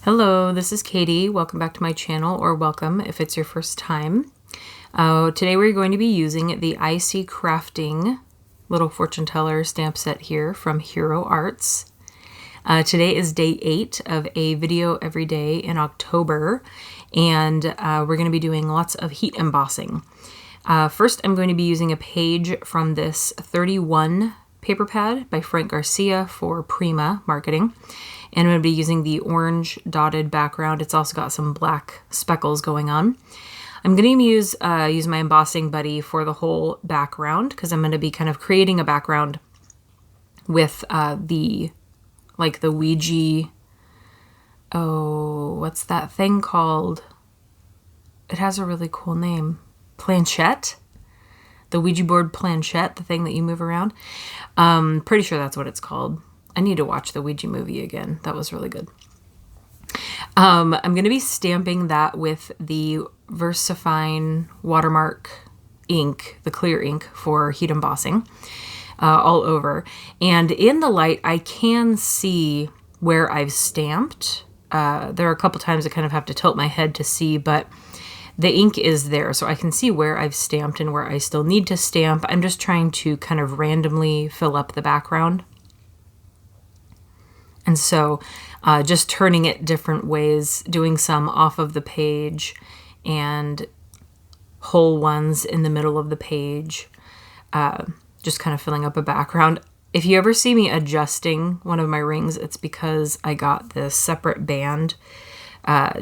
Hello, this is Katie. Welcome back to my channel, or welcome if it's your first time. Today we're going to be using the IC Crafting Little Fortune Teller stamp set here from Hero Arts. Today is day 8 of a video every day in October, and we're going to be doing lots of heat embossing. First, I'm going to be using a page from this 31 paper pad by Frank Garcia for Prima Marketing. And I'm going to be using the orange dotted background. It's also got some black speckles going on. I'm going to use my embossing buddy for the whole background because I'm going to be kind of creating a background with the Ouija. Oh, what's that thing called? It has a really cool name. Planchette. The Ouija board planchette, the thing that you move around. Pretty sure that's what it's called. I need to watch the Ouija movie again. That was really good. I'm going to be stamping that with the VersaFine Watermark ink, the clear ink for heat embossing, all over. And in the light, I can see where I've stamped. There are a couple times I kind of have to tilt my head to see, but the ink is there, so I can see where I've stamped and where I still need to stamp. I'm just trying to kind of randomly fill up the background. And so just turning it different ways, doing some off of the page and whole ones in the middle of the page, just kind of filling up a background. If you ever see me adjusting one of my rings, it's because I got this separate band,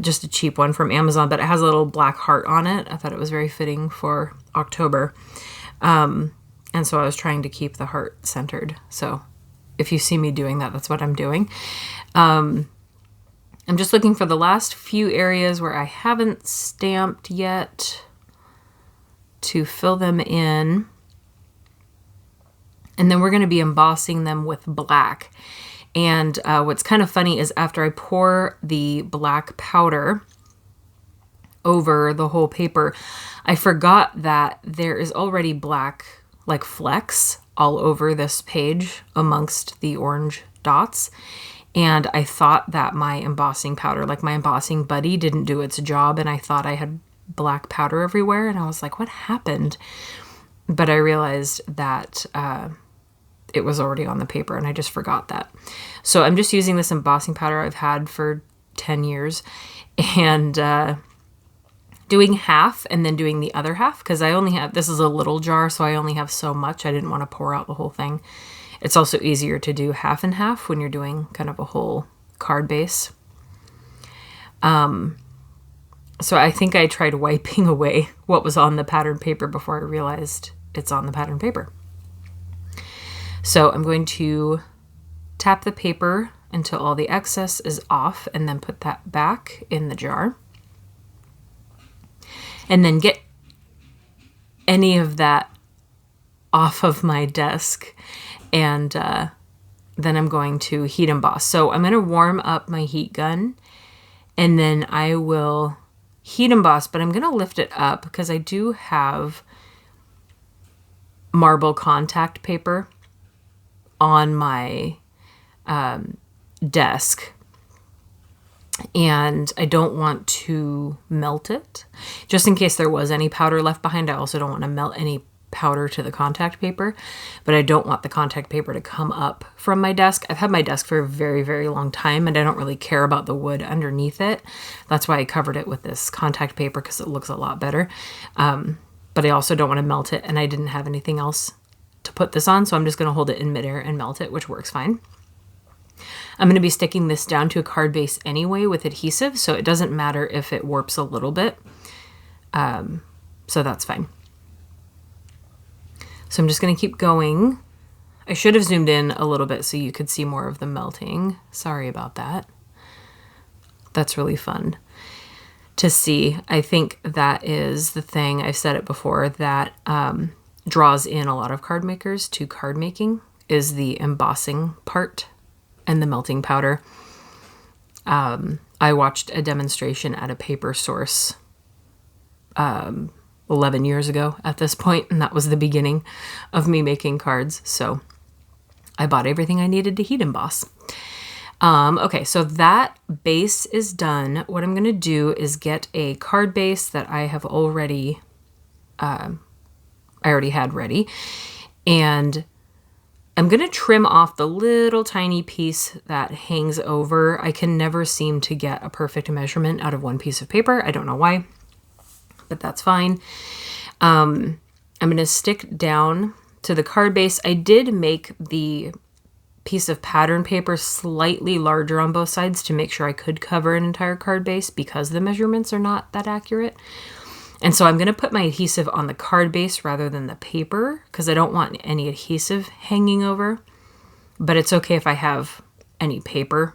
just a cheap one from Amazon, but it has a little black heart on it. I thought it was very fitting for October. And so I was trying to keep the heart centered. So if you see me doing that, that's what I'm doing. I'm just looking for the last few areas where I haven't stamped yet to fill them in. And then we're going to be embossing them with black. And what's kind of funny is after I pour the black powder over the whole paper, I forgot that there is already black like flecks all over this page amongst the orange dots. And I thought that my embossing powder, like my embossing buddy, didn't do its job. And I thought I had black powder everywhere. And I was like, what happened? But I realized that it was already on the paper and I just forgot that. So I'm just using this embossing powder I've had for 10 years and doing half and then doing the other half because I only have, this is a little jar, so I only have so much. I didn't want to pour out the whole thing. It's also easier to do half and half when you're doing kind of a whole card base. So I think I tried wiping away what was on the pattern paper before I realized it's on the pattern paper. So I'm going to tap the paper until all the excess is off and then put that back in the jar. And then get any of that off of my desk. And then I'm going to heat emboss. So I'm going to warm up my heat gun. And then I will heat emboss. But I'm going to lift it up because I do have marble contact paper on my desk. And I don't want to melt it. Just in case there was any powder left behind, I also don't want to melt any powder to the contact paper, but I don't want the contact paper to come up from my desk. I've had my desk for a very, very long time, and I don't really care about the wood underneath it. That's why I covered it with this contact paper, because it looks a lot better. But I also don't want to melt it, and I didn't have anything else to put this on, so I'm just going to hold it in midair and melt it, which works fine. I'm going to be sticking this down to a card base anyway with adhesive, so it doesn't matter if it warps a little bit. So that's fine. So I'm just going to keep going. I should have zoomed in a little bit so you could see more of the melting. Sorry about that. That's really fun to see. I think that is the thing, I've said it before, that draws in a lot of card makers to card making is the embossing part and the melting powder. I watched a demonstration at a paper source 11 years ago at this point, and that was the beginning of me making cards. So I bought everything I needed to heat emboss. Okay, so that base is done. What I'm going to do is get a card base that I have already, I already had ready. And I'm going to trim off the little tiny piece that hangs over. I can never seem to get a perfect measurement out of one piece of paper. I don't know why, but that's fine. I'm going to stick down to the card base. I did make the piece of pattern paper slightly larger on both sides to make sure I could cover an entire card base because the measurements are not that accurate. And so I'm going to put my adhesive on the card base rather than the paper because I don't want any adhesive hanging over. But it's okay if I have any paper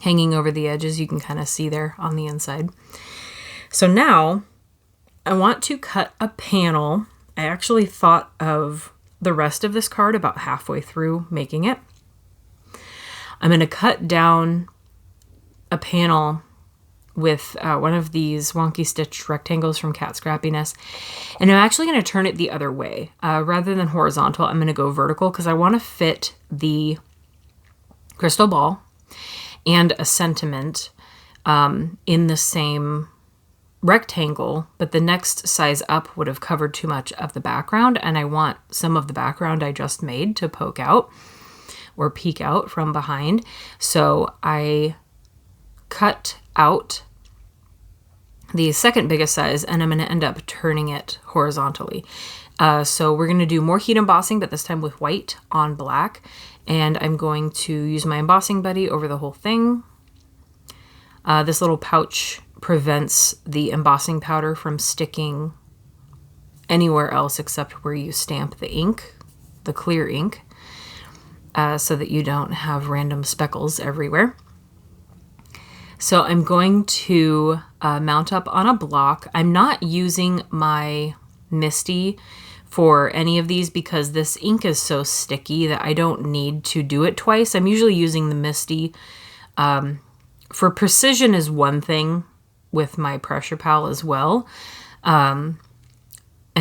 hanging over the edges. You can kind of see there on the inside. So now I want to cut a panel. I actually thought of the rest of this card about halfway through making it. I'm going to cut down a panel with one of these wonky stitch rectangles from Cat Scrappiness. And I'm actually going to turn it the other way. Rather than horizontal, I'm going to go vertical because I want to fit the crystal ball and a sentiment in the same rectangle, but the next size up would have covered too much of the background, and I want some of the background I just made to poke out or peek out from behind. So I cut out the second biggest size, and I'm going to end up turning it horizontally. So we're going to do more heat embossing, but this time with white on black. And I'm going to use my embossing buddy over the whole thing. This little pouch prevents the embossing powder from sticking anywhere else except where you stamp the ink, the clear ink, so that you don't have random speckles everywhere. So I'm going to mount up on a block. I'm not using my Misty for any of these because this ink is so sticky that I don't need to do it twice. I'm usually using the Misty. For precision is one thing with my Pressure Pal as well. And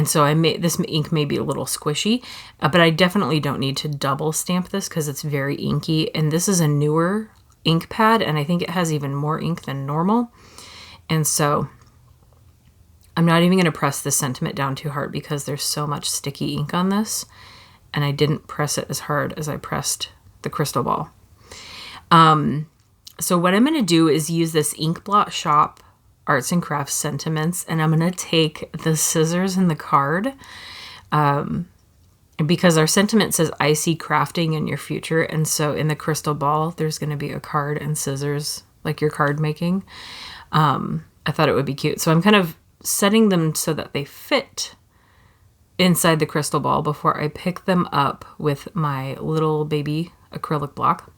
so this ink may be a little squishy, but I definitely don't need to double stamp this because it's very inky. And this is a newer ink pad, and I think it has even more ink than normal. And so I'm not even going to press the sentiment down too hard because there's so much sticky ink on this, and I didn't press it as hard as I pressed the crystal ball. So what I'm going to do is use this Inkblot Shop Arts and Crafts Sentiments, and I'm going to take the scissors in the card, because our sentiment says, I see crafting in your future. And so in the crystal ball, there's going to be a card and scissors, like your card making. I thought it would be cute. So I'm kind of setting them so that they fit inside the crystal ball before I pick them up with my little baby acrylic block.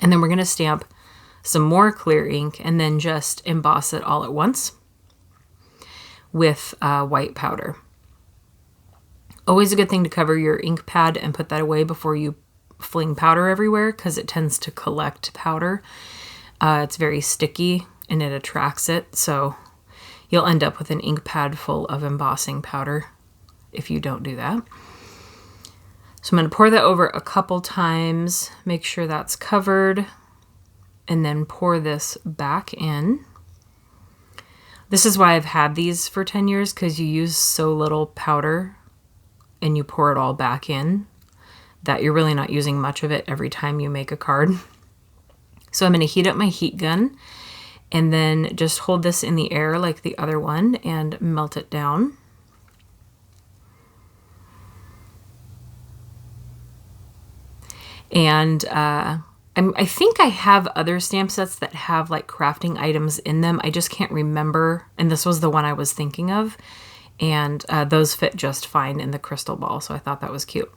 And then we're going to stamp some more clear ink and then just emboss it all at once with white powder. Always a good thing to cover your ink pad and put that away before you fling powder everywhere because it tends to collect powder. It's very sticky and it attracts it, so you'll end up with an ink pad full of embossing powder if you don't do that. So I'm going to pour that over a couple times, make sure that's covered, and then pour this back in. This is why I've had these for 10 years, because you use so little powder and you pour it all back in that you're really not using much of it every time you make a card. So I'm going to heat up my heat gun and then just hold this in the air like the other one and melt it down. And I think I have other stamp sets that have like crafting items in them. I just can't remember. And this was the one I was thinking of. And those fit just fine in the crystal ball. So I thought that was cute.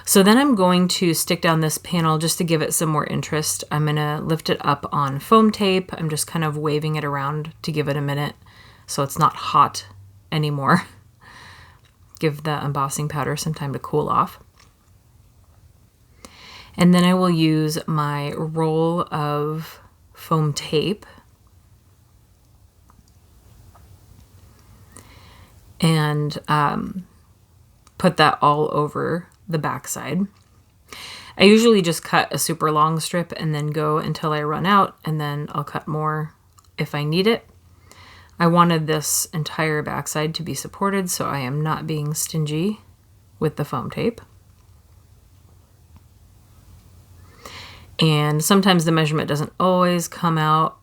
So then I'm going to stick down this panel just to give it some more interest. I'm going to lift it up on foam tape. I'm just kind of waving it around to give it a minute so it's not hot anymore. Give the embossing powder some time to cool off. And then I will use my roll of foam tape and put that all over the backside. I usually just cut a super long strip and then go until I run out, and then I'll cut more if I need it. I wanted this entire backside to be supported, so I am not being stingy with the foam tape. And sometimes the measurement doesn't always come out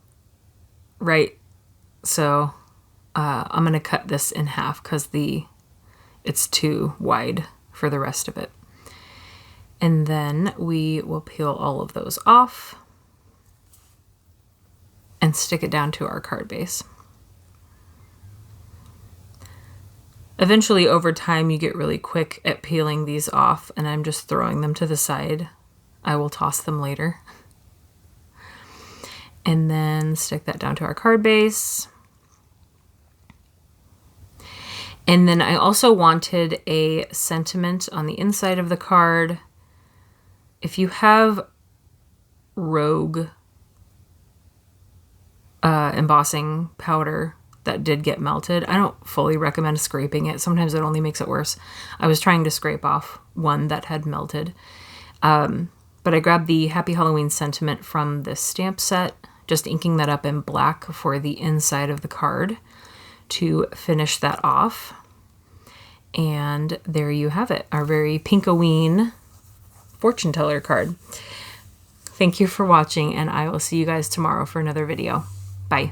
right, so I'm going to cut this in half because it's too wide for the rest of it. And then we will peel all of those off and stick it down to our card base. Eventually, over time, you get really quick at peeling these off, and I'm just throwing them to the side. I will toss them later. And then stick that down to our card base. And then I also wanted a sentiment on the inside of the card. If you have Rogue embossing powder that did get melted, I don't fully recommend scraping it. Sometimes it only makes it worse. I was trying to scrape off one that had melted. But I grabbed the Happy Halloween sentiment from this stamp set, just inking that up in black for the inside of the card to finish that off. And there you have it, our very Pinkoween fortune teller card. Thank you for watching, and I will see you guys tomorrow for another video. Bye.